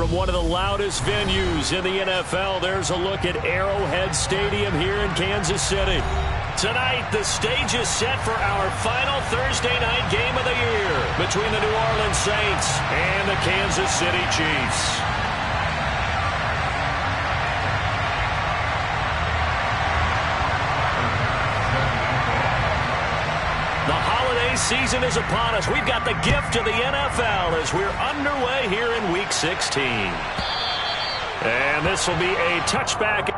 from one of the loudest venues in the NFL. There's a look at Arrowhead Stadium here in Kansas City. Tonight, the stage is set for our final Thursday night game of the year between the New Orleans Saints and the Kansas City Chiefs. The holiday season is upon us. We've got the gift of the NFL as we're underway here in Week 16. And this will be a touchback.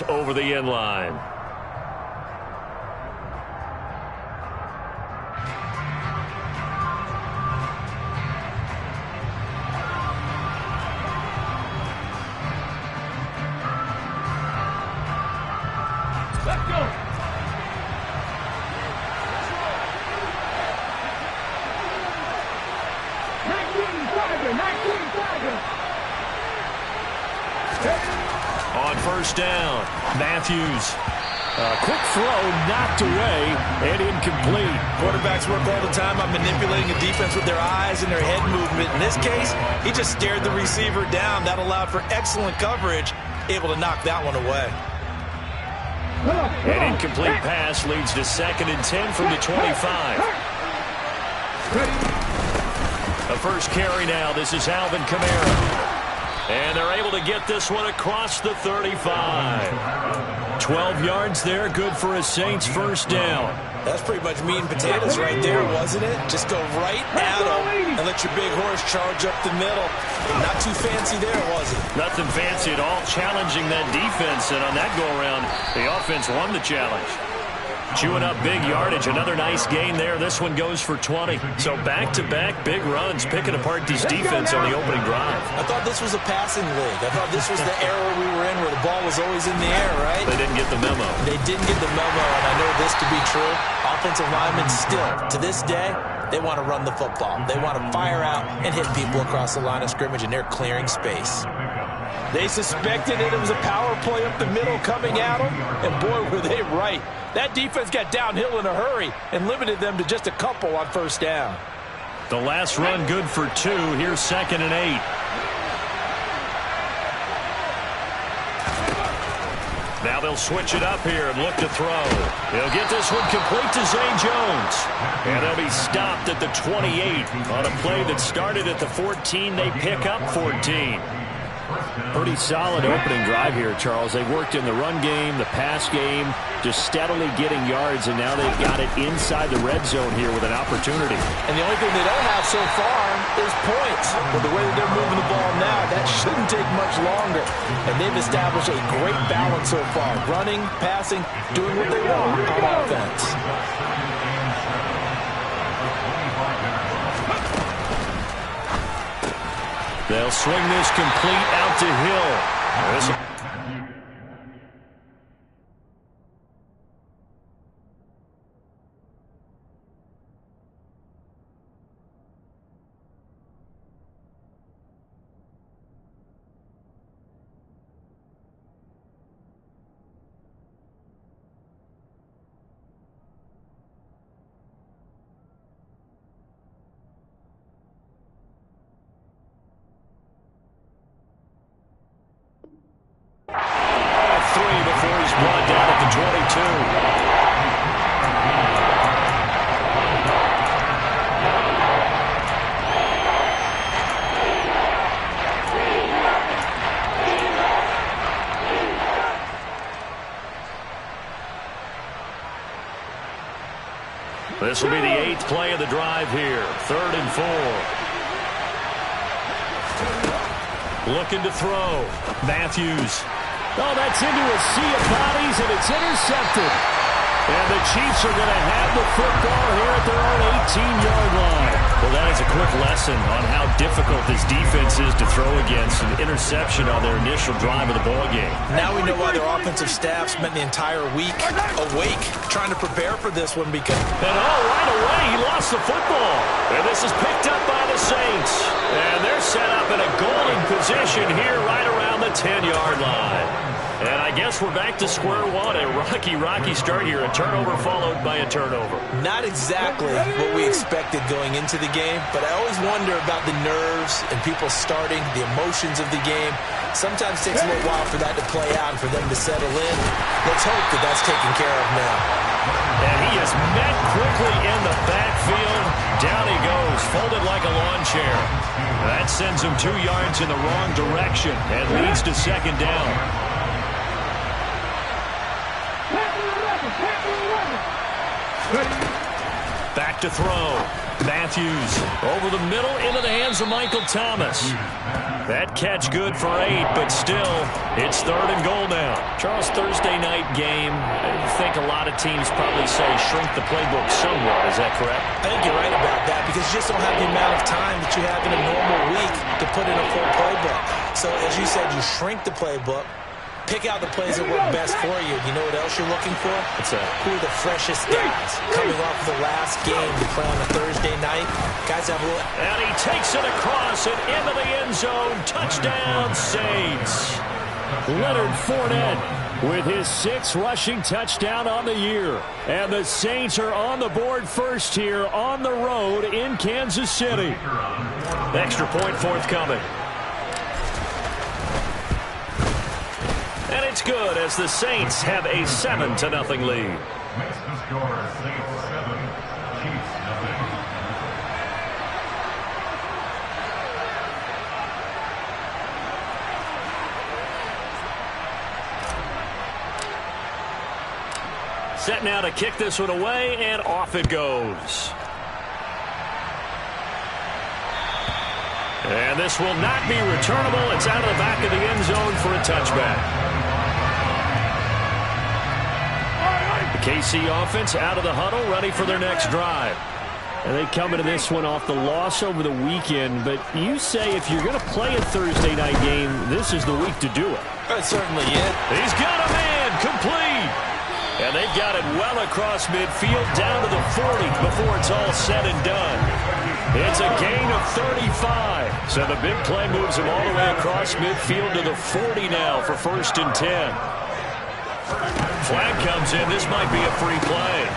Over the end line. Let's go. On first down, Matthews. Quick throw, knocked away, and incomplete. Quarterbacks work all the time on manipulating a defense with their eyes and their head movement. In this case, he just stared the receiver down. That allowed for excellent coverage, able to knock that one away. An incomplete pass leads to 2nd and 10 from the 25. The first carry now. This is Alvin Kamara. And they're able to get this one across the 35. 12 yards there, good for a Saints first down. That's pretty much meat and potatoes right there, wasn't it? Just go right at them and let your big horse charge up the middle. Not too fancy there, was it? Nothing fancy at all, challenging that defense. And on that go-around, the offense won the challenge. Chewing up big yardage. Another nice gain there. This one goes for 20. So back-to-back big runs, picking apart this defense on the opening drive. I thought this was a passing league. I thought this was the era we were in where the ball was always in the air, right? They didn't get the memo. They didn't get the memo, and I know this to be true. Offensive linemen still, to this day, they want to run the football. They want to fire out and hit people across the line of scrimmage, and they're clearing space. They suspected it was a power play up the middle coming at them, and boy, were they right. That defense got downhill in a hurry and limited them to just a couple on first down. The last run good for 2. Here's 2nd and 8. Now they'll switch it up here and look to throw. They'll get this one complete to Zay Jones. And they'll be stopped at the 28 on a play that started at the 14. They pick up 14. Pretty solid opening drive here, Charles. They worked in the run game, the pass game, just steadily getting yards, and now they've got it inside the red zone here with an opportunity. And the only thing they don't have so far is points. But the way that they're moving the ball now, that shouldn't take much longer. And they've established a great balance so far. Running, passing, doing what they want on offense. They'll swing this complete out to Hill. This will be the 8th play of the drive here. 3rd and 4. Looking to throw. Matthews. Oh, that's into a sea of bodies, and it's intercepted. And the Chiefs are going to have the football here at their own 18-yard line. Well, that is a quick lesson on how difficult this defense is to throw against. An interception on their initial drive of the ballgame. Now we know why their offensive staff spent the entire week awake trying to prepare for this one because... And right away, he lost the football. And this is picked up by the Saints. And they're set up in a golden position here right around the 10-yard line. And I guess we're back to square one. A rocky start here. A turnover followed by a turnover. Not exactly what we expected going into the game, but I always wonder about the nerves and people starting, the emotions of the game. Sometimes it takes a little while for that to play out and for them to settle in. Let's hope that that's taken care of now. And he is met quickly in the backfield. Down he goes, folded like a lawn chair. That sends him 2 yards in the wrong direction and leads to second down. Back to throw. Matthews over the middle into the hands of Michael Thomas. That catch good for 8, but still, it's 3rd and goal now. Charles, Thursday night game, I think a lot of teams probably say shrink the playbook somewhat. Is that correct? I think you're right about that because you just don't have the amount of time that you have in a normal week to put in a full playbook. So, as you said, you shrink the playbook. Pick out the plays that work best for you. You know what else you're looking for? What's that? Who are the freshest guys coming off the last game to play on a Thursday night? Guys have a little... And he takes it across and into the end zone. Touchdown, Saints. Leonard Fournette with his 6th rushing touchdown on the year. And the Saints are on the board first here on the road in Kansas City. Extra point forthcoming. And it's good as the Saints have a 7-0 lead. Set now to kick this one away, and off it goes. And this will not be returnable. It's out of the back of the end zone for a touchback. KC offense out of the huddle, ready for their next drive. And they come into this one off the loss over the weekend. But you say if you're going to play a Thursday night game, this is the week to do it. That certainly is. He's got a man, complete. And they've got it well across midfield, down to the 40 before it's all said and done. It's a gain of 35. So the big play moves him all the way across midfield to the 40 now for 1st and 10. Flag comes in. This might be a free play.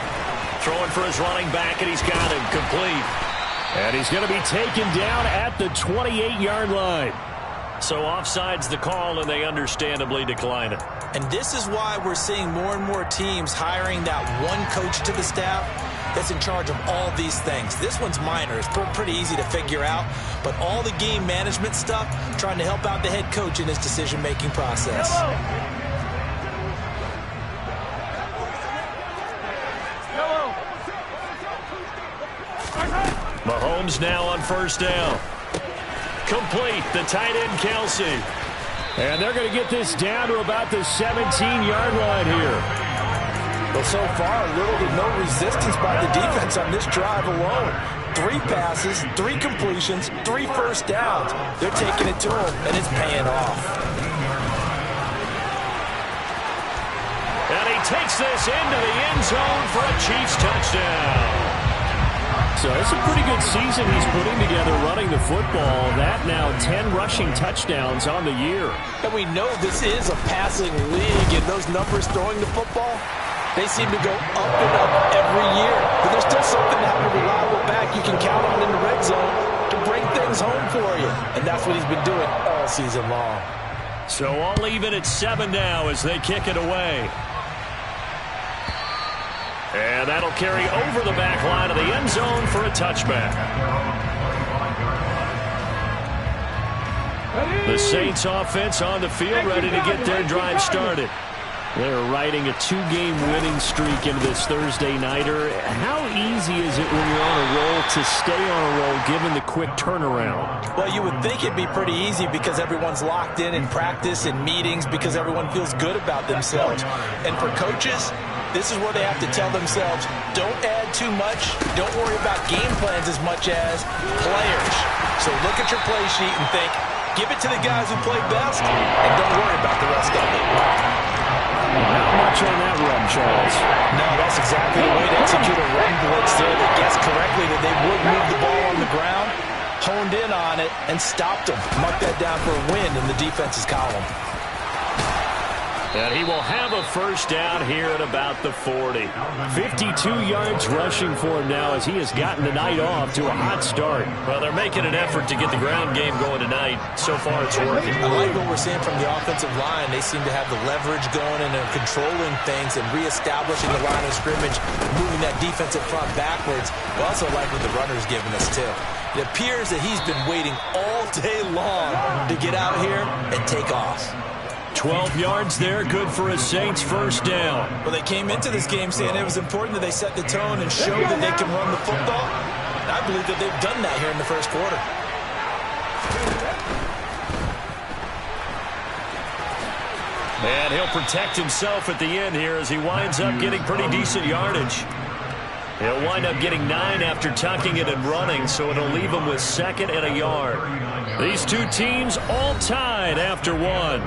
Throwing for his running back, and he's got him complete. And he's going to be taken down at the 28-yard line. So offside's the call, and they understandably decline it. And this is why we're seeing more and more teams hiring that one coach to the staff that's in charge of all these things. This one's minor. It's pretty easy to figure out. But all the game management stuff, trying to help out the head coach in his decision-making process. Mahomes now on 1st down. Complete, the tight end Kelsey. And they're going to get this down to about the 17-yard line here. Well, so far, little to no resistance by the defense on this drive alone. 3 passes, 3 completions, 3 first downs. They're taking it to him, and it's paying off. And he takes this into the end zone for a Chiefs touchdown. So it's a pretty good season he's putting together running the football. That now 10 rushing touchdowns on the year. And we know this is a passing league, and those numbers throwing the football, they seem to go up and up every year. But there's still something to have a reliable back you can count on in the red zone to bring things home for you. And that's what he's been doing all season long. So all even at 7 now as they kick it away. And that'll carry over the back line of the end zone for a touchback. The Saints offense on the field ready to get their drive started. They're riding a 2-game winning streak into this Thursday nighter. How easy is it when you're on a roll to stay on a roll given the quick turnaround? Well, you would think it'd be pretty easy because everyone's locked in practice and meetings because everyone feels good about themselves. And for coaches, This is where they have to tell themselves, don't add too much. Don't worry about game plans as much as players. So look at your play sheet and think, give it to the guys who play best, and don't worry about the rest of it. Not much on that run, Charles. No, that's exactly the way to execute a run blitz there that guessed correctly that they would move the ball on the ground, honed in on it, and stopped them. Mark that down for a win in the defense's column. And he will have a first down here at about the 40. 52 yards rushing for him now as he has gotten the night off to a hot start. Well, they're making an effort to get the ground game going tonight. So far, it's working. I like what we're seeing from the offensive line. They seem to have the leverage going and they're controlling things and reestablishing the line of scrimmage, moving that defensive front backwards. We also like what the runner's giving us, too. It appears that he's been waiting all day long to get out here and take off. 12 yards there, good for a Saints first down. Well, they came into this game saying it was important that they set the tone and show that they can run the football. And I believe that they've done that here in the first quarter. And he'll protect himself at the end here as he winds up getting pretty decent yardage. He'll wind up getting 9 after tucking it and running, so it'll leave him with 2nd and a yard. These two teams all tied after 1.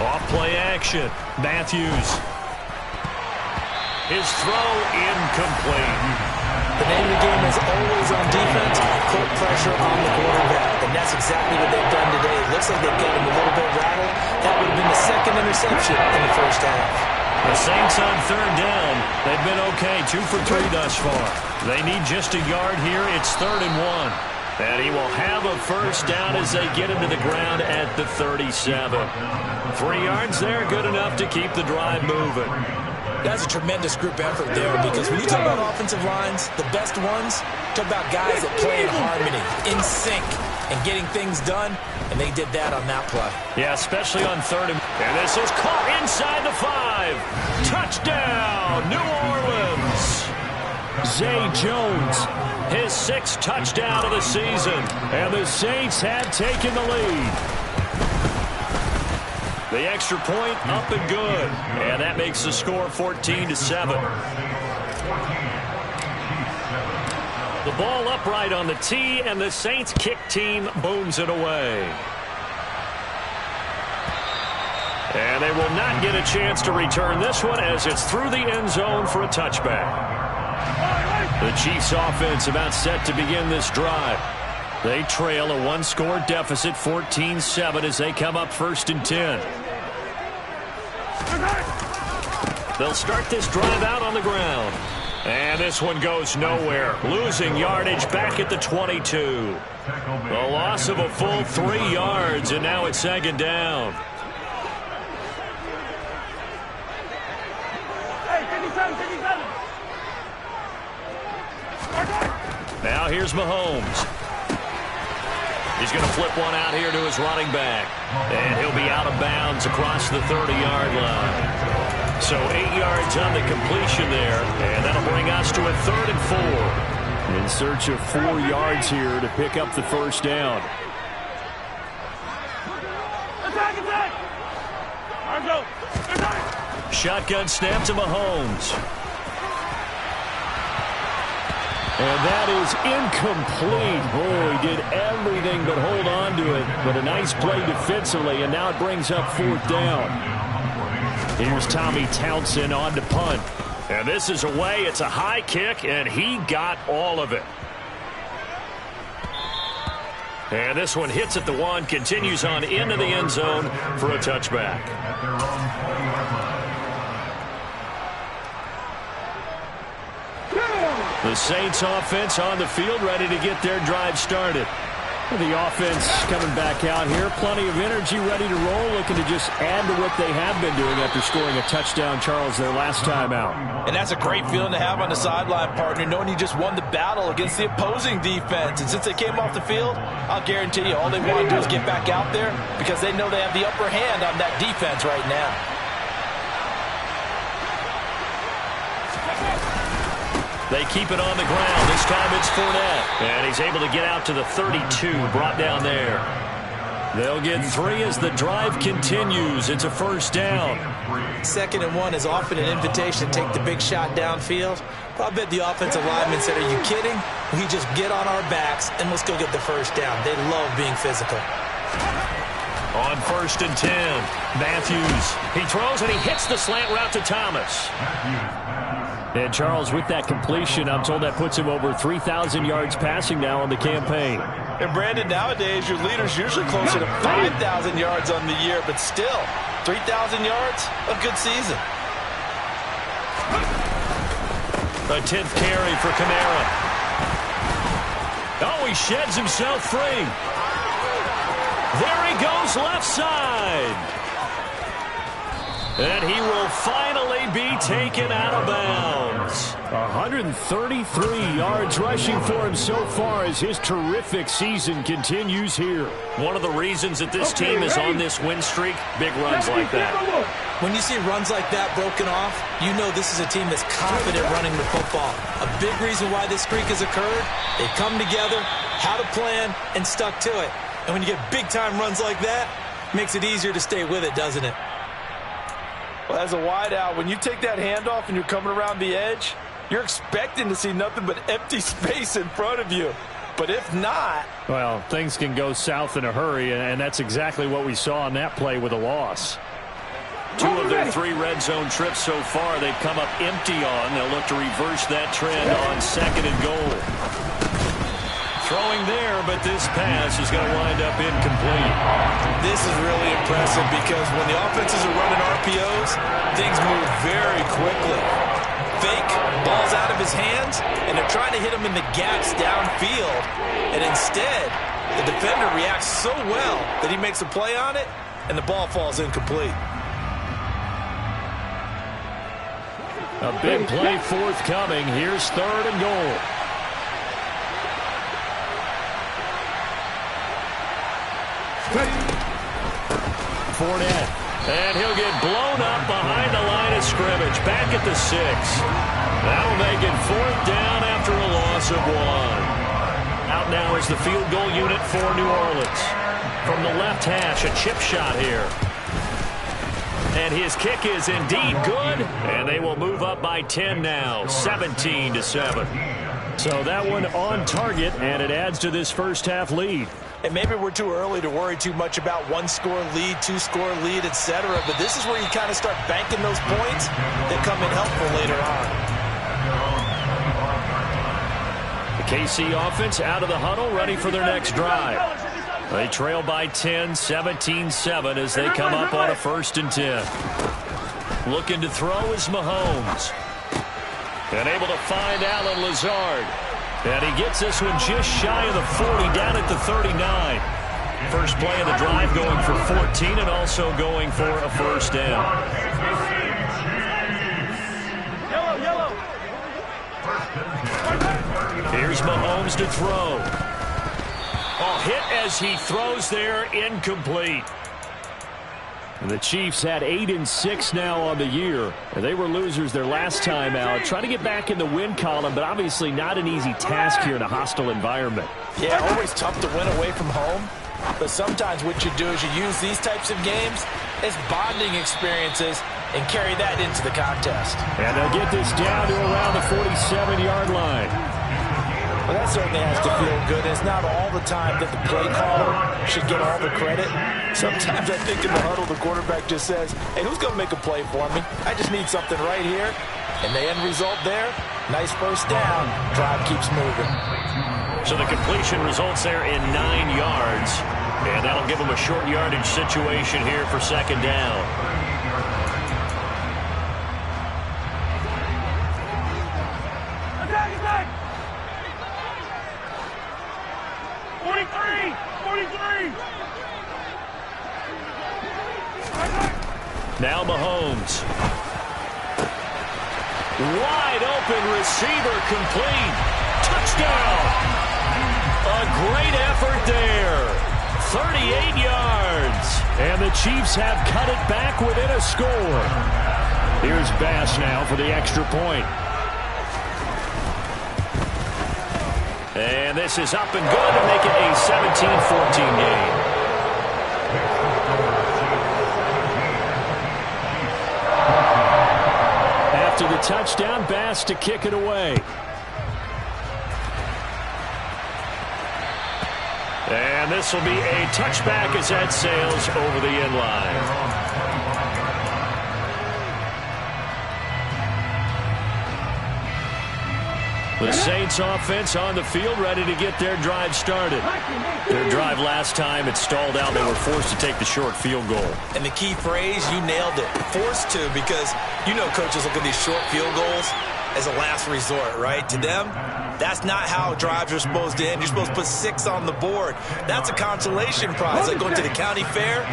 Off-play action. Matthews. His throw incomplete. The name of the game is always on defense. Put pressure on the quarterback. And that's exactly what they've done today. It looks like they've got him a little bit rattled. That would have been the 2nd interception in the first half. The Saints on 3rd down. They've been okay. 2 for 3 thus far. They need just a yard here. It's 3rd and 1. And he will have a first down as they get him to the ground at the 37. 3 yards there, good enough to keep the drive moving. That's a tremendous group effort there because when you talk about offensive lines, the best ones, talk about guys that play in harmony, in sync, and getting things done, and they did that on that play. Yeah, especially on 3rd and this is caught inside the 5. Touchdown, New Orleans. Zay Jones, his 6th touchdown of the season, and the Saints have taken the lead. The extra point up and good, and that makes the score 14-7. The ball upright on the tee, and the Saints kick team booms it away. And they will not get a chance to return this one as it's through the end zone for a touchback. The Chiefs offense about set to begin this drive. They trail a 1-score deficit, 14-7, as they come up 1st and 10. They'll start this drive out on the ground. And this one goes nowhere. Losing yardage back at the 22. A loss of a full 3 yards, and now it's 2nd down. Now here's Mahomes. He's going to flip one out here to his running back. And he'll be out of bounds across the 30-yard line. So 8 yards on the completion there. And that'll bring us to a 3rd and 4. In search of 4 yards here to pick up the first down. Shotgun snap to Mahomes. And that is incomplete. Oh, he did everything but hold on to it. But a nice play defensively, and now it brings up 4th down. Here's Tommy Townsend on to punt. And this is away. It's a high kick, and he got all of it. And this one hits at the 1, continues on into the end zone for a touchback. The Saints offense on the field ready to get their drive started. The offense coming back out here. Plenty of energy, ready to roll, looking to just add to what they have been doing after scoring a touchdown, Charles, their last time out. And that's a great feeling to have on the sideline, partner, knowing you just won the battle against the opposing defense. And since they came off the field, I'll guarantee you all they want to do is get back out there because they know they have the upper hand on that defense right now. They keep it on the ground. This time it's Fournette. And he's able to get out to the 32, brought down there. They'll get 3 as the drive continues. It's a first down. 2nd and 1 is often an invitation to take the big shot downfield. But I bet the offensive lineman said, are you kidding? We just get on our backs and let's go get the first down. They love being physical. On 1st and 10, Matthews. He throws and he hits the slant route to Thomas. And Charles, with that completion, I'm told that puts him over 3,000 yards passing now on the campaign. And Brandon, nowadays your leader's usually closer to 5,000 yards on the year, but still, 3,000 yards, a good season. The 10th carry for Kamara. Oh, he sheds himself free. There he goes, left side. And he will finally be taken out of bounds. 133 yards rushing for him so far as his terrific season continues here. One of the reasons that this team is on this win streak, big runs like that. When you see runs like that broken off, you know this is a team that's confident running the football. A big reason why this streak has occurred, they come together, had a plan, and stuck to it. And when you get big-time runs like that, it makes it easier to stay with it, doesn't it? Well, as a wideout, when you take that handoff and you're coming around the edge, you're expecting to see nothing but empty space in front of you. But if not... well, things can go south in a hurry, and that's exactly what we saw on that play with a loss. 2 of their 3 red zone trips so far, they've come up empty on. They'll look to reverse that trend on 2nd and goal. Throwing there, but this pass is going to wind up incomplete. This is really impressive because when the offenses are running RPOs, things move very quickly. Fake, ball's out of his hands, and they're trying to hit him in the gaps downfield. And instead, the defender reacts so well that he makes a play on it, and the ball falls incomplete. A big play forthcoming. Here's 3rd and goal. Fournette. And he'll get blown up behind the line of scrimmage. Back at the 6. That'll make it 4th down after a loss of 1. Out now is the field goal unit for New Orleans. From the left hash, a chip shot here. And his kick is indeed good. And they will move up by 10 now, 17-7. So that one on target, and it adds to this first half lead. And maybe we're too early to worry too much about 1-score lead, 2-score lead, etc. But this is where you kind of start banking those points that come in helpful later on. The KC offense out of the huddle, ready for their next drive. They trail by 10, 17-7 as they come up on a 1st and 10. Looking to throw is Mahomes. And able to find Allen Lazard. And he gets this one just shy of the 40, down at the 39. First play of the drive going for 14 and also going for a first down. Here's Mahomes to throw. Oh, hit as he throws there, incomplete. And the Chiefs had 8-6 now on the year. And they were losers their last time out. Trying to get back in the win column, but obviously not an easy task here in a hostile environment. Yeah, always tough to win away from home. But sometimes what you do is you use these types of games as bonding experiences and carry that into the contest. And they'll get this down to around the 47-yard line. Well, that certainly has to feel good. It's not all the time that the play caller should get all the credit. Sometimes I think in the huddle, the quarterback just says, hey, who's going to make a play for me? I just need something right here. And the end result there, nice first down. Drive keeps moving. So the completion results there in 9 yards. And that'll give them a short yardage situation here for 2nd down. Attack! 43! Now Mahomes. Wide open receiver complete. Touchdown. A great effort there. 38 yards. And the Chiefs have cut it back within a score. Here's Bass now for the extra point. And this is up and good to make it a 17-14 game. After the touchdown, Bass to kick it away. And this will be a touchback as that sails over the end line. The Saints offense on the field, ready to get their drive started. Their drive last time, it stalled out. They were forced to take the short field goal. And the key phrase, you nailed it. Forced to, because you know coaches look at these short field goals as a last resort, right? To them, that's not how drives are supposed to end. You're supposed to put 6 on the board. That's a consolation prize. Like going to the county fair,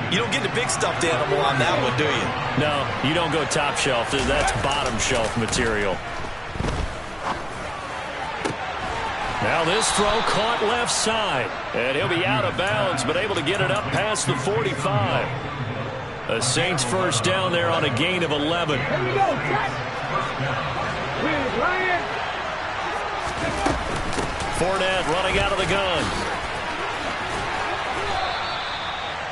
you don't get the big stuffed animal on that one, do you? No, you don't go top shelf. That's bottom shelf material. Now this throw caught left side. And he'll be out of bounds, but able to get it up past the 45. The Saints first down there on a gain of 11. Fournette running out of the gun.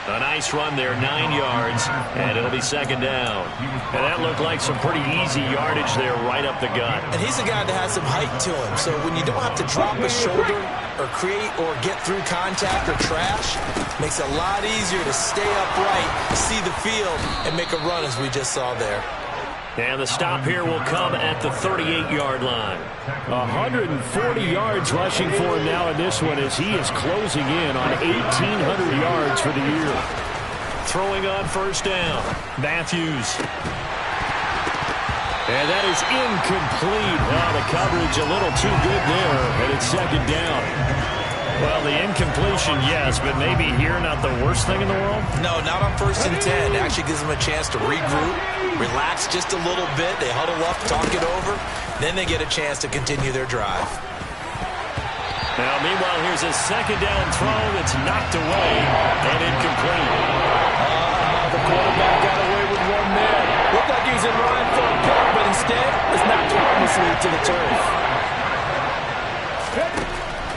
A nice run there, 9 yards, and it'll be second down. And that looked like some pretty easy yardage there right up the gut. And he's a guy that has some height to him, so when you don't have to drop a shoulder or create or get through contact or trash, makes it a lot easier to stay upright, see the field, and make a run as we just saw there. And the stop here will come at the 38-yard line. 140 yards rushing for him now in this one as he is closing in on 1,800 yards for the year. Throwing on first down. Matthews. And that is incomplete. Oh, the coverage a little too good there, and it's second down. Well, the incompletion, yes, but maybe here not the worst thing in the world? No, not on 1st and 10. It actually gives them a chance to regroup, relax just a little bit. They huddle up, talk it over. Then they get a chance to continue their drive. Now, meanwhile, here's a second down throw that's knocked away and incomplete. The quarterback got away with one there. Looked like he was in line for a pick, but instead it's knocked harmlessly to the turf.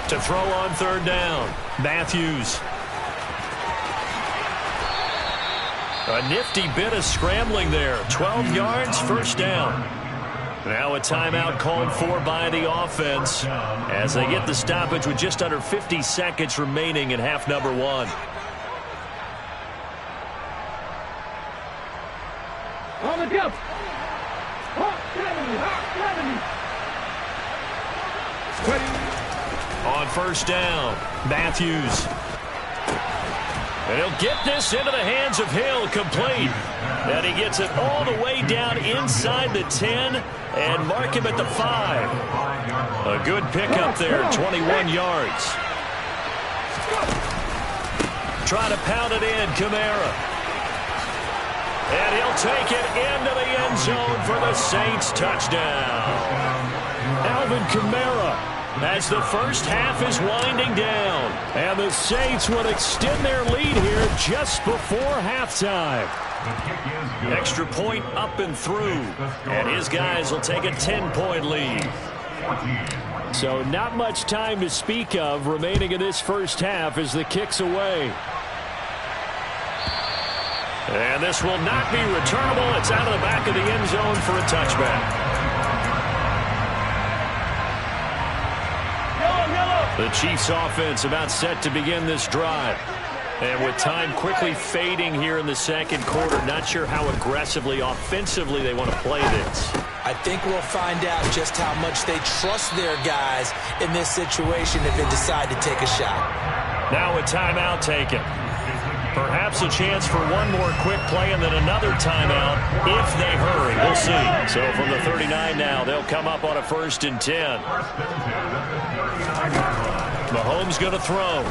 To throw on third down, Matthews. A nifty bit of scrambling there. 12 yards, first down. Now a timeout called for by the offense as they get the stoppage with just under 50 seconds remaining in half number 1. On the jump. On first down, Matthews. And he'll get this into the hands of Hill, complete. And he gets it all the way down inside the 10 and mark him at the 5. A good pickup there, 21 yards. Try to pound it in, Kamara. And he'll take it into the end zone for the Saints touchdown. Alvin Kamara, as the first half is winding down. And the Saints would extend their lead here just before halftime. Extra point up and through. And his guys will take a 10-point lead. So not much time to speak of remaining in this first half as the kick's away. And this will not be returnable. It's out of the back of the end zone for a touchback. The Chiefs offense about set to begin this drive. And with time quickly fading here in the second quarter, not sure how aggressively, offensively they want to play this. I think we'll find out just how much they trust their guys in this situation if they decide to take a shot. Now a timeout taken. Perhaps a chance for one more quick play and then another timeout if they hurry. We'll see. So from the 39 now, they'll come up on a 1st and 10. Mahomes going to throw.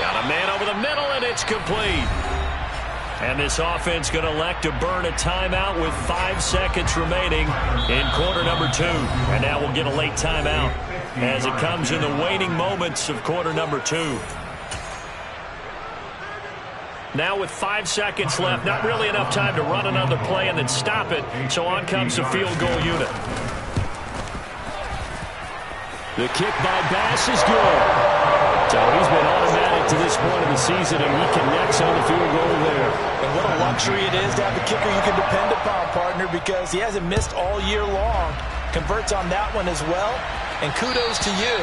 Got a man over the middle, and it's complete. And this offense going to elect to burn a timeout with 5 seconds remaining in quarter number 2. And now we'll get a late timeout as it comes in the waning moments of quarter number 2. Now with 5 seconds left, not really enough time to run another play and then stop it. So on comes the field goal unit. The kick by Bass is good. So he's been automatic to this point of the season, and he connects on the field goal there. And what a luxury it is to have a kicker you can depend upon, partner, because he hasn't missed all year long. Converts on that one as well. And kudos to you.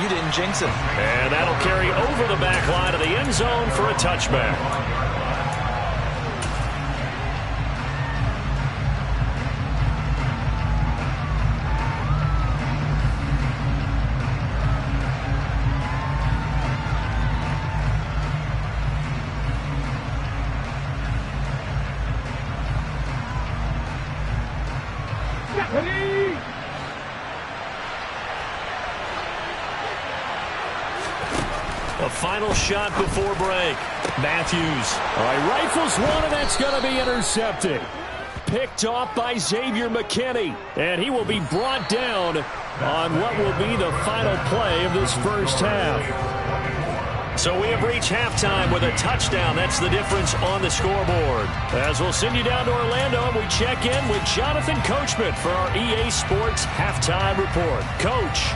You didn't jinx him. And that'll carry over the back line of the end zone for a touchback. A final shot before break. Matthews. All right, rifles one, and that's going to be intercepted. Picked off by Xavier McKinney. And he will be brought down on what will be the final play of this first half. So we have reached halftime with a touchdown. That's the difference on the scoreboard. As we'll send you down to Orlando, and we check in with Jonathan Coachman for our EA Sports Halftime Report. Coach.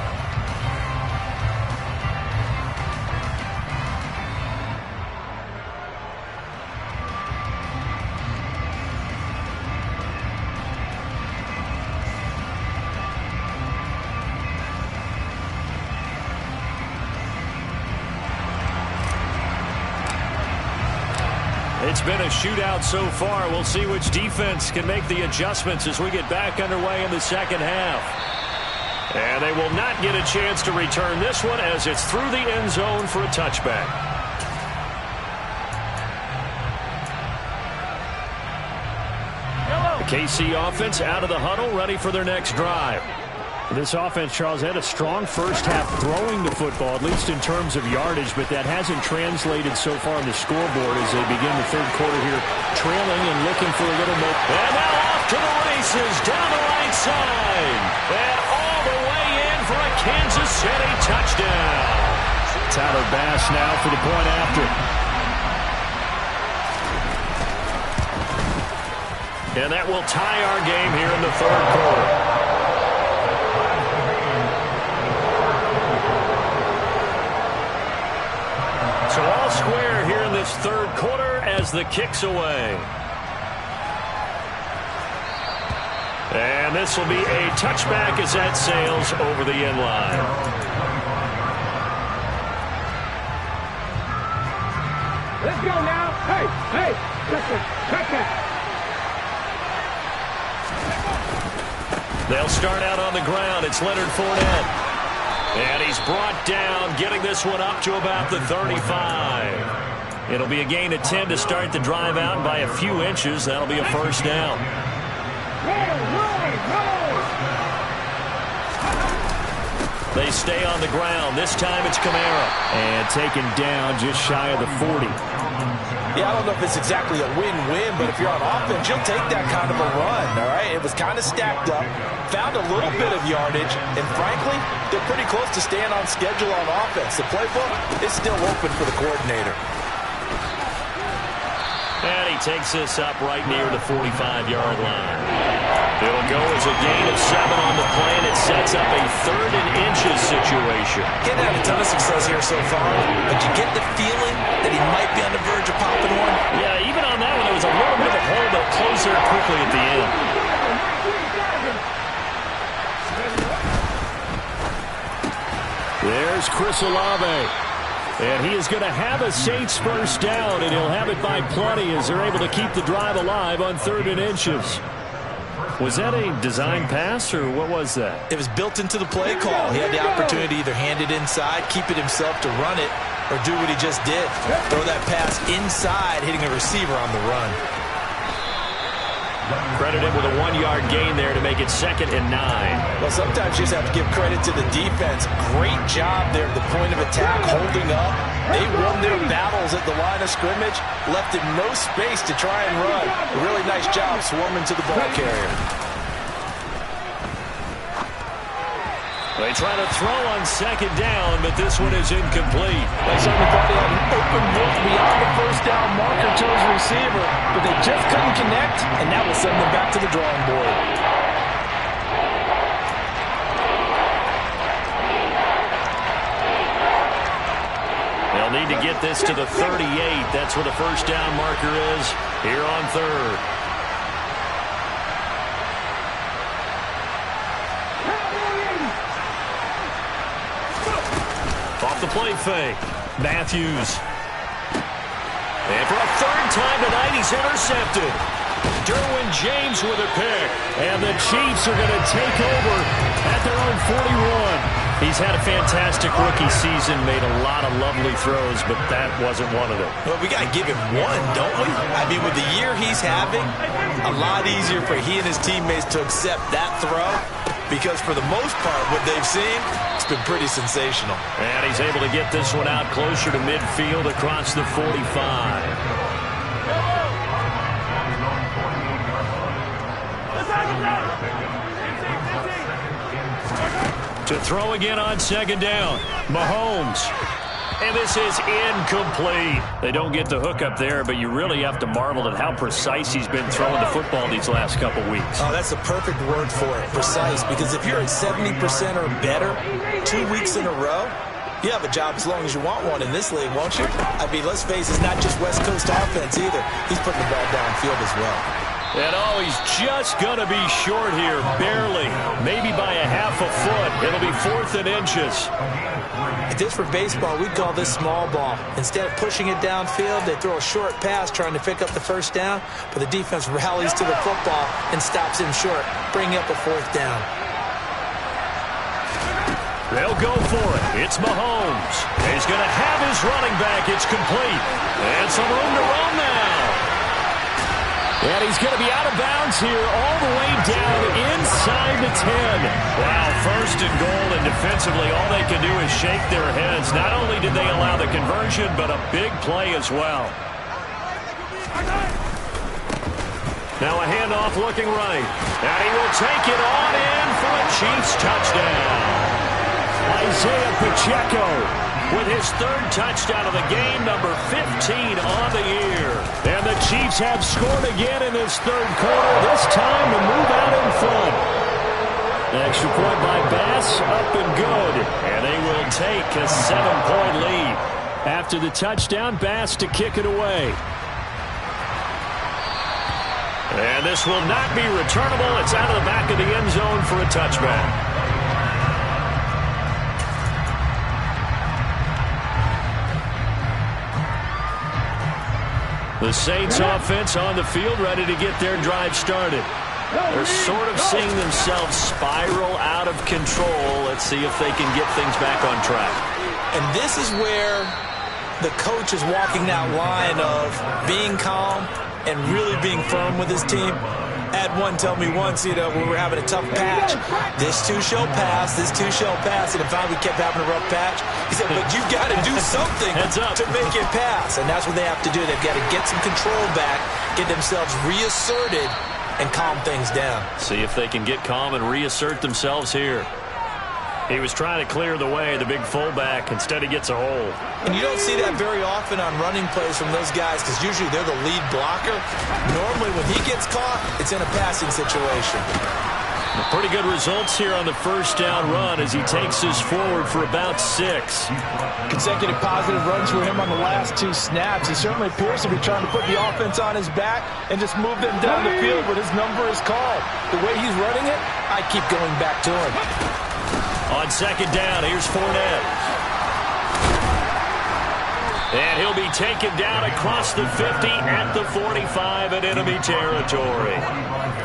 It's been a shootout so far. We'll see which defense can make the adjustments as we get back underway in the second half. And they will not get a chance to return this one as it's through the end zone for a touchback. The KC offense out of the huddle, ready for their next drive. This offense, Charles, had a strong first half throwing the football, at least in terms of yardage, but that hasn't translated so far on the scoreboard as they begin the third quarter here, trailing and looking for a little more. And now off to the races, down the right side, and all the way in for a Kansas City touchdown. Tyler Bass now for the point after. And that will tie our game here in the third quarter. So all square here in this third quarter as the kick's away. And this will be a touchback as that sails over the end line. Let's go now. Hey, check that. They'll start out on the ground. It's Leonard Fournette. And he's brought down, getting this one up to about the 35. It'll be a gain of 10 to start the drive out by a few inches. That'll be a first down. They stay on the ground. This time it's Kamara. And taken down just shy of the 40. Yeah, I don't know if it's exactly a win-win, but if you're on offense, you'll take that kind of a run, all right? It was kind of stacked up, found a little bit of yardage, and frankly, they're pretty close to staying on schedule on offense. The playbook is still open for the coordinator. And he takes this up right near the 45-yard line. It'll go as a gain of 7 on the play, and it sets up a 3rd and inches situation. Getting had a ton of success here so far, but you get the feeling that he might be on the verge of popping one. Yeah, even on that one, there was a little bit of a hole, but closed there quickly at the end. There's Chris Olave. And he is going to have a Saints first down, and he'll have it by plenty as they're able to keep the drive alive on 3rd and inches. Was that a design pass, or what was that? It was built into the play call. He had the opportunity to either hand it inside, keep it himself to run it, or do what he just did. Throw that pass inside, hitting a receiver on the run. Credited with a 1-yard gain there to make it 2nd and 9. Well, sometimes you just have to give credit to the defense. Great job there at the point of attack, holding up, They won their battles at the line of scrimmage, left him no space to try and run. A really nice job swarming to the ball carrier. They try to throw on second down, but this one is incomplete. They certainly thought he had an open look beyond the first down marker to his receiver, but they just couldn't connect, and that will send them back to the drawing board. They'll need to get this to the 38. That's where the first down marker is here on third. Off the play fake. Matthews. And for a third time tonight, he's intercepted. Derwin James with a pick. And the Chiefs are going to take over at their own 41. He's had a fantastic rookie season, made a lot of lovely throws, but that wasn't one of them. Well, we got to give him one, don't we? I mean, with the year he's having, a lot easier for he and his teammates to accept that throw, because for the most part, what they've seen, it's been pretty sensational. And he's able to get this one out closer to midfield across the 45. To throw again on second down. Mahomes. And this is incomplete. They don't get the hook up there, but you really have to marvel at how precise he's been throwing the football these last couple weeks. Oh, that's the perfect word for it, precise, because if you're at 70% or better 2 weeks in a row, you have a job as long as you want one in this league, won't you? I mean, let's face it, it's not just West Coast offense either. He's putting the ball downfield as well. And oh, he's just going to be short here, barely, maybe by a half a foot. It'll be 4th and inches. Just for baseball, we'd call this small ball. Instead of pushing it downfield, they throw a short pass trying to pick up the first down, but the defense rallies to the football and stops him short, bringing up a 4th down. They'll go for it. It's Mahomes. He's going to have his running back. It's complete. And some room to roam now. And he's going to be out of bounds here all the way down inside the 10. Wow, 1st and goal, and defensively all they can do is shake their heads. Not only did they allow the conversion, but a big play as well. Now a handoff looking right. And he will take it on in for a Chiefs touchdown. Isaiah Pacheco with his 3rd touchdown of the game, number 15 on the year. And the Chiefs have scored again in this 3rd quarter, this time to move out in front. Extra point by Bass, up and good. And they will take a 7-point lead. After the touchdown, Bass to kick it away. And this will not be returnable. It's out of the back of the end zone for a touchback. The Saints offense on the field, ready to get their drive started. They're sort of seeing themselves spiral out of control. Let's see if they can get things back on track. And this is where the coach is walking that line of being calm and really being firm with his team. Had one tell me once, when we were having a tough patch, this too shall pass, this too shall pass, and if we kept having a rough patch, he said, but you've got to do something to make it pass, and that's what they have to do. They've got to get some control back, get themselves reasserted, and calm things down. See if they can get calm and reassert themselves here. He was trying to clear the way, the big fullback. Instead, he gets a hole. And you don't see that very often on running plays from those guys because usually they're the lead blocker. Normally, when he gets caught, it's in a passing situation. Pretty good results here on the first down run as he takes us forward for about 6. Consecutive positive runs for him on the last 2 snaps. He certainly appears to be trying to put the offense on his back and just move them down the field, but his number is called. The way he's running it, I keep going back to him. On second down, here's Fournette. And he'll be taken down across the 50 at the 45 in enemy territory.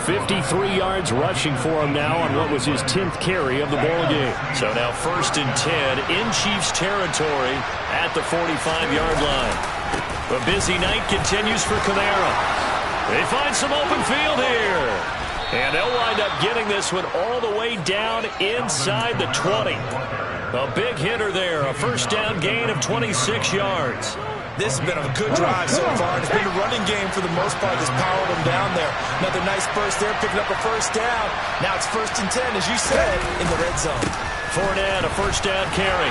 53 yards rushing for him now on what was his 10th carry of the ball game. So now 1st and 10 in Chiefs territory at the 45-yard line. A busy night continues for Kamara. They find some open field here. And they'll wind up getting this one all the way down inside the 20. A big hitter there, a first down gain of 26 yards. This has been a good drive so far, and it's been a running game for the most part that's powered them down there. Another nice burst there, picking up a first down. Now it's 1st and 10, as you said, in the red zone. Fournette, a first down carry.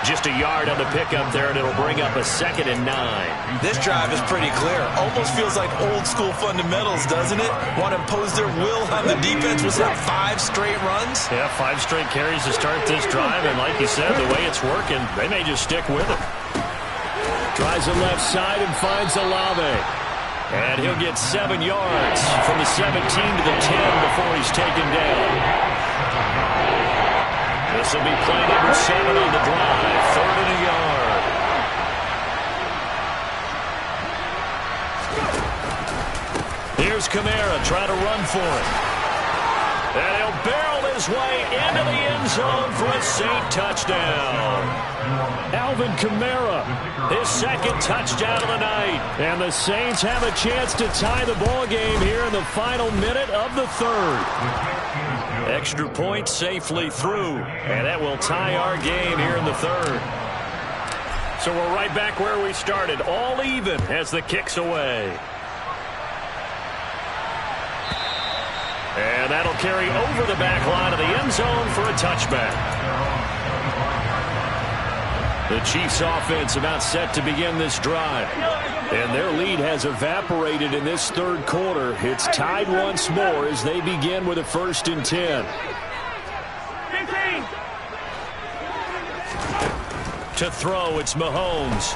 Just a yard on the pickup there, and it'll bring up a 2nd and 9. This drive is pretty clear. Almost feels like old school fundamentals, doesn't it? Want to impose their will on the defense. Was that 5 straight runs? Yeah, 5 straight carries to start this drive, and like you said, the way it's working, they may just stick with it. Tries the left side and finds Olave. And he'll get 7 yards from the 17 to the 10 before he's taken down. This will be play number 7 on the drive. 3rd and a yard. Here's Kamara trying to run for it. And he'll barrel his way into the end zone for a Saint touchdown. Alvin Kamara, his 2nd touchdown of the night. And the Saints have a chance to tie the ball game here in the final minute of the 3rd. Extra point safely through, and that will tie our game here in the 3rd. So we're right back where we started, all even as the kick's away. And that'll carry over the back line of the end zone for a touchback. The Chiefs offense about set to begin this drive. And their lead has evaporated in this 3rd quarter. It's tied once more as they begin with a 1st and 10. 15. To throw, it's Mahomes.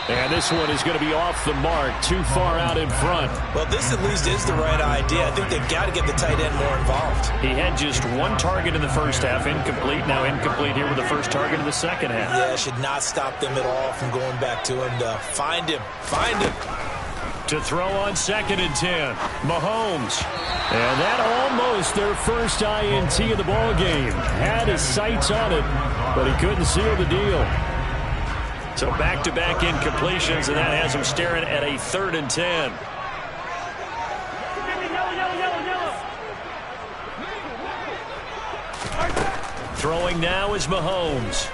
And this one is going to be off the mark, too far out in front. Well, this at least is the right idea. I think they've got to get the tight end more involved. He had just 1 target in the first half, incomplete. Now incomplete here with the first target in the second half. Yeah, should not stop them at all from going back to him to find him. Find him. To throw on 2nd and 10. Mahomes. And that almost their first INT of the ball game. Had his sights on it, but he couldn't seal the deal. So back-to-back incompletions, and that has him staring at a 3rd and 10. Throwing now is Mahomes.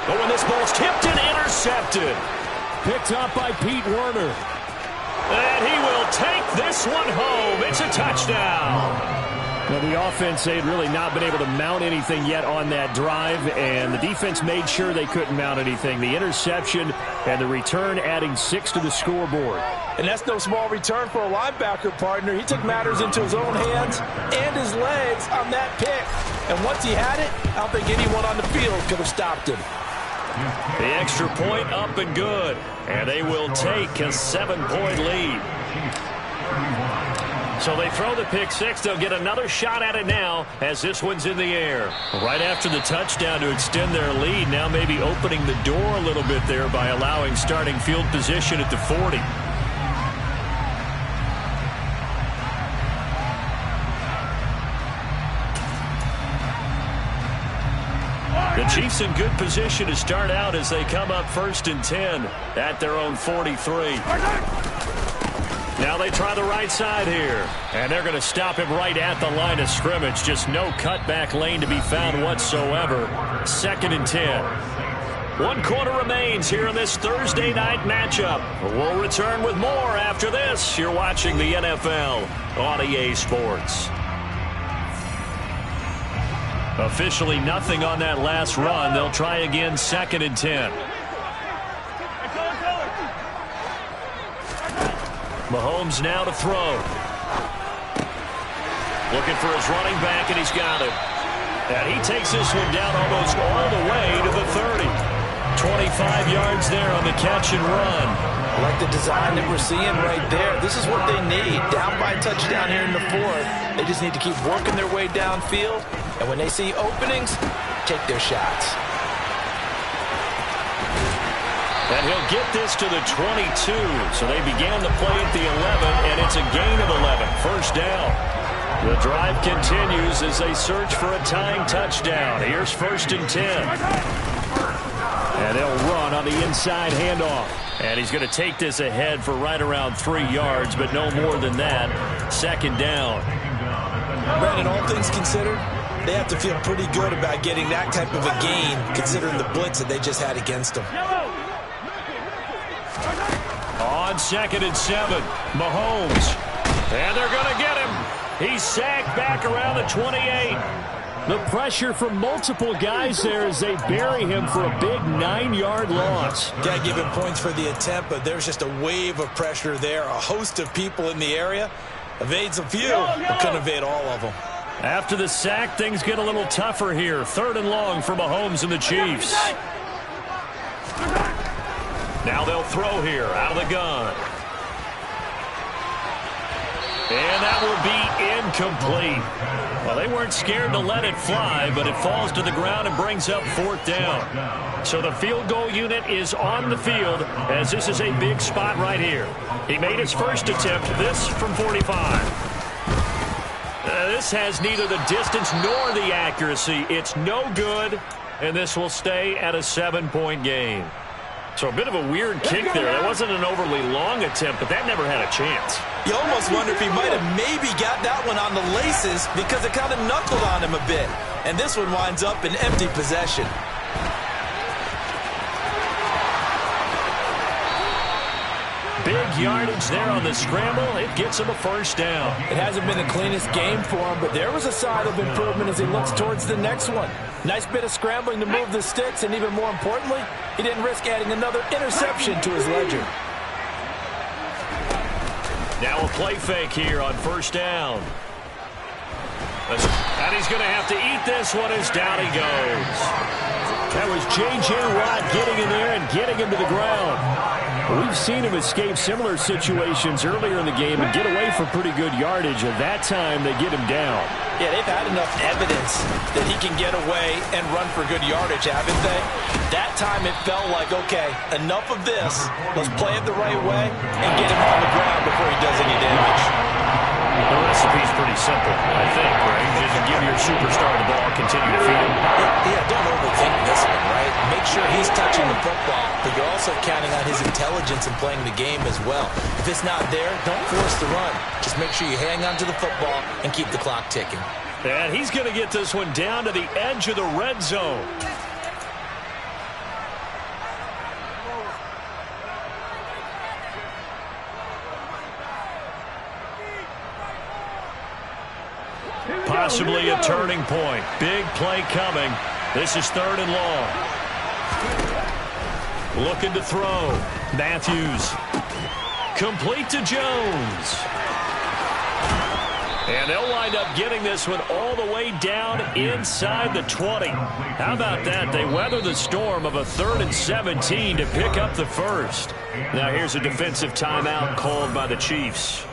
Oh, and this ball's tipped and intercepted. Picked up by Pete Werner. And he will take this one home. It's a touchdown. Well, the offense, they had really not been able to mount anything yet on that drive, and the defense made sure they couldn't mount anything. The interception and the return adding 6 to the scoreboard. And that's no small return for a linebacker, partner. He took matters into his own hands and his legs on that pick. And once he had it, I don't think anyone on the field could have stopped him. The extra point up and good, and they will take a 7-point lead. So they throw the pick 6. They'll get another shot at it now as this one's in the air. Right after the touchdown to extend their lead, now maybe opening the door a little bit there by allowing starting field position at the 40. The Chiefs in good position to start out as they come up 1st and 10 at their own 43. Now they try the right side here, and they're going to stop him right at the line of scrimmage. Just no cutback lane to be found whatsoever. 2nd and 10. 1 quarter remains here in this Thursday night matchup. We'll return with more after this. You're watching the NFL on EA Sports. Officially nothing on that last run. They'll try again 2nd and 10. Mahomes now to throw. Looking for his running back, and he's got it. And he takes this one down almost all the way to the 30. 25 yards there on the catch and run. I like the design that we're seeing right there. This is what they need. Down by a touchdown here in the 4th. They just need to keep working their way downfield. And when they see openings, take their shots. And he'll get this to the 22. So they began the play at the 11, and it's a gain of 11. First down. The drive continues as they search for a tying touchdown. Here's 1st and 10. And they'll run on the inside handoff. And he's going to take this ahead for right around 3 yards, but no more than that. 2nd down. Brandon, all things considered, they have to feel pretty good about getting that type of a gain, considering the blitz that they just had against them. On 2nd and 7, Mahomes. And they're going to get him. He's sacked back around the 28. The pressure from multiple guys there as they bury him for a big 9-yard loss. Got to give him points for the attempt, but there's just a wave of pressure there. A host of people in the area. Evades a few, but couldn't evade all of them. After the sack, things get a little tougher here. 3rd and long for Mahomes and the Chiefs. Now they'll throw here out of the gun. And that will be incomplete. Well, they weren't scared to let it fly, but it falls to the ground and brings up 4th down. So the field goal unit is on the field as this is a big spot right here. He made his first attempt, this from 45. This has neither the distance nor the accuracy. It's no good, and this will stay at a 7-point game. So a bit of a weird kick there. That wasn't an overly long attempt, but that never had a chance. You almost wonder if he might have maybe got that one on the laces because it kind of knuckled on him a bit. And this one winds up in empty possession. Big yardage there on the scramble. It gets him a 1st down. It hasn't been the cleanest game for him, but there was a sign of improvement as he looks towards the next one. Nice bit of scrambling to move the sticks, and even more importantly, he didn't risk adding another interception to his ledger. Now a play fake here on 1st down. And he's going to have to eat this one as down he goes. That was J.J. Watt getting in there and getting him to the ground. We've seen him escape similar situations earlier in the game and get away for pretty good yardage. At that time, they get him down. Yeah, they've had enough evidence that he can get away and run for good yardage, haven't they? That time it felt like, okay, enough of this. Let's play it the right way and get him on the ground before he does any damage. The recipe's pretty simple, I think, right? Just give your superstar the ball, continue to feed him. Yeah, don't overthink this one, right? Make sure he's touching the football, but you're also counting on his intelligence in playing the game as well. If it's not there, don't force the run. Just make sure you hang on to the football and keep the clock ticking. And he's going to get this one down to the edge of the red zone. Possibly a turning point. Big play coming. This is 3rd and long. Looking to throw. Matthews. Complete to Jones. And they'll wind up getting this one all the way down inside the 20. How about that? They weather the storm of a 3rd and 17 to pick up the 1st. Now here's a defensive timeout called by the Chiefs.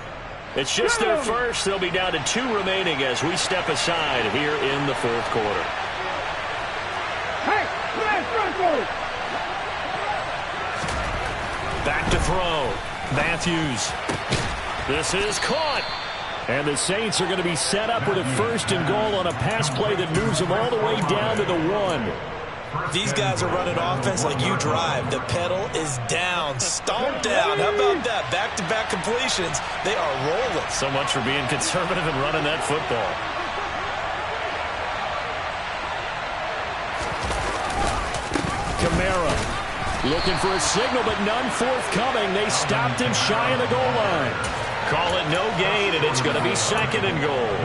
It's just their first. They'll be down to 2 remaining as we step aside here in the 4th quarter. Back to throw. Matthews. This is caught. And the Saints are going to be set up with a 1st and goal on a pass play that moves them all the way down to the 1. These guys are running offense like you drive. The pedal is down, stomped down. How about that? Back-to-back completions. They are rolling. So much for being conservative and running that football. Kamara looking for a signal, but none forthcoming. They stopped him shy of the goal line. Call it no gain, and it's going to be 2nd and goal.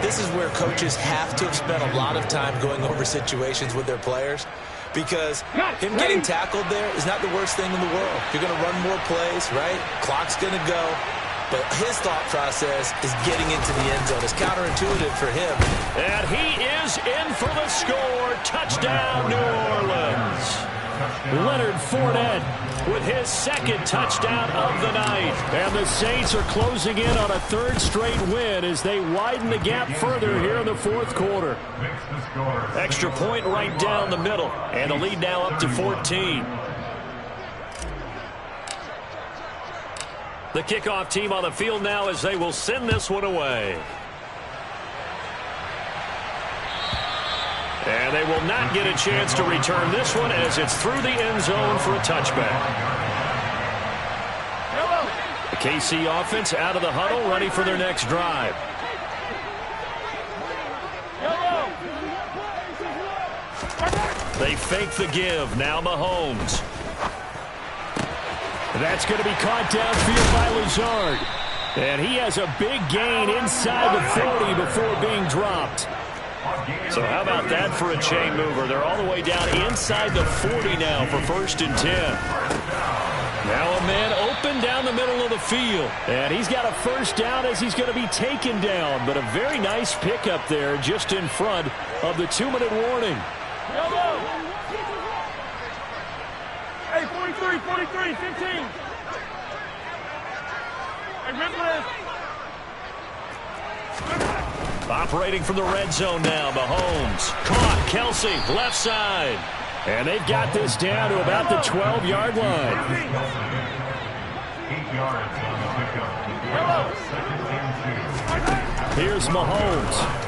This is where coaches have to have spent a lot of time going over situations with their players, because him getting tackled there is not the worst thing in the world. You're going to run more plays, right? Clock's going to go. But his thought process is getting into the end zone. It's counterintuitive for him. And he is in for the score. Touchdown, New Orleans. Leonard Fournette with his 2nd touchdown of the night. And the Saints are closing in on a 3rd straight win as they widen the gap further here in the 4th quarter. Extra point right down the middle. And the lead now up to 14. The kickoff team on the field now as they will send this one away. And they will not get a chance to return this one as it's through the end zone for a touchback. The KC offense out of the huddle, ready for their next drive. They fake the give. Now Mahomes. That's going to be caught downfield by Lazard. And he has a big gain inside the 40 before being dropped. So how about that for a chain mover? They're all the way down inside the 40 now for 1st and 10. Now a man open down the middle of the field. And he's got a first down as he's going to be taken down. But a very nice pickup there just in front of the 2-minute warning. Hey, 43, 15. Hey, remember this. Operating from the red zone now, Mahomes. Caught, Kelsey, left side. And they've got this down to about the 12-yard line. Here's Mahomes.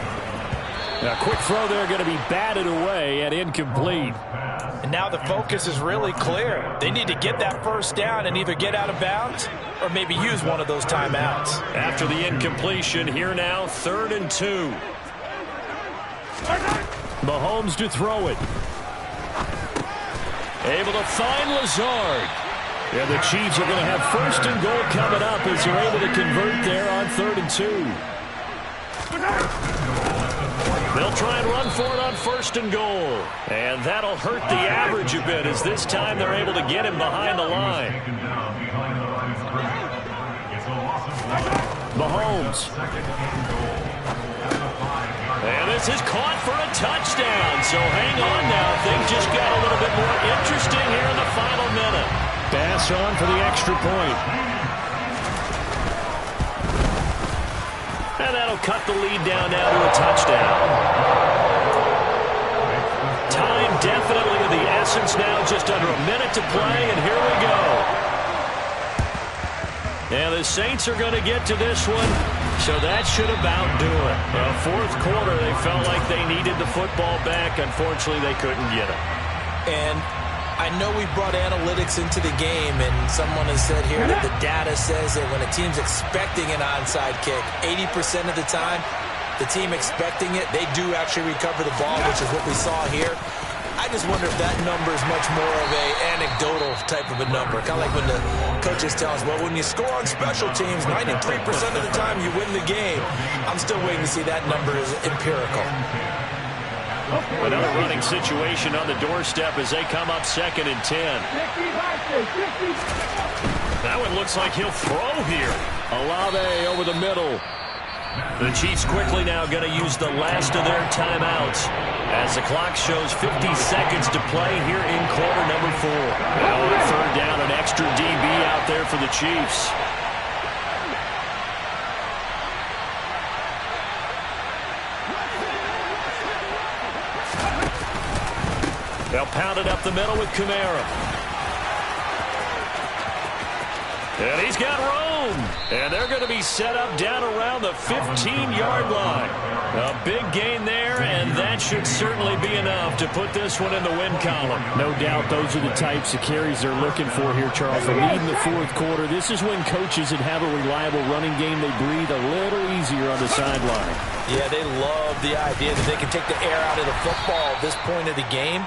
A quick throw there going to be batted away and incomplete. And now the focus is really clear. They need to get that first down and either get out of bounds or maybe use one of those timeouts. After the incompletion, here now, 3rd and 2. Mahomes to throw it. Able to find Lazard. And the Chiefs are going to have 1st and goal coming up as they're able to convert there on 3rd and 2. They'll try and run for it on 1st and goal. And that'll hurt the average a bit as this time they're able to get him behind the line. Mahomes. And this is caught for a touchdown. So hang on now. Things just got a little bit more interesting here in the final minute. Pass on for the extra point. And that'll cut the lead down now to a touchdown. Time definitely of the essence now, just under a minute to play, and here we go. And the Saints are going to get to this one, so that should about do it. Fourth quarter, they felt like they needed the football back. Unfortunately, they couldn't get it. And I know we brought analytics into the game, and someone has said here that the data says that when a team's expecting an onside kick, 80% of the time, the team expecting it, they do actually recover the ball, which is what we saw here. I just wonder if that number is much more of a anecdotal type of a number. Kind of like when the coaches tell us, well, when you score on special teams, 93% of the time you win the game. I'm still waiting to see that number is empirical. Another running situation on the doorstep as they come up 2nd and 10. That one looks like he'll throw here. Olave over the middle. The Chiefs quickly now going to use the last of their timeouts as the clock shows 50 seconds to play here in quarter number 4. Now on 3rd down, an extra DB out there for the Chiefs. They'll pound it up the middle with Kamara. And he's got room. And they're going to be set up down around the 15-yard line. A big gain there, and that should certainly be enough to put this one in the win column. No doubt those are the types of carries they're looking for here, Charles. They're leading the fourth quarter. This is when coaches that have a reliable running game, they breathe a little easier on the sideline. Yeah, they love the idea that they can take the air out of the football at this point of the game.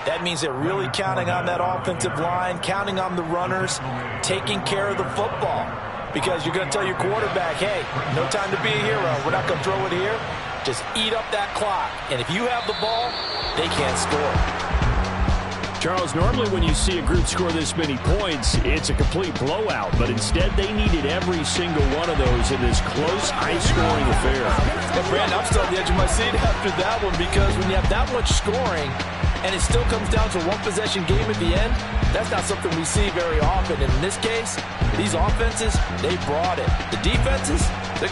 That means they're really counting on that offensive line, counting on the runners, taking care of the football. Because you're going to tell your quarterback, hey, no time to be a hero. We're not going to throw it here. Just eat up that clock. And if you have the ball, they can't score. Charles, normally when you see a group score this many points, it's a complete blowout. But instead, they needed every single one of those in this close, high-scoring affair. And Brandon, I'm still on the edge of my seat after that one because when you have that much scoring, and it still comes down to a one-possession game at the end, that's not something we see very often. And in this case, these offenses, they brought it. The defenses,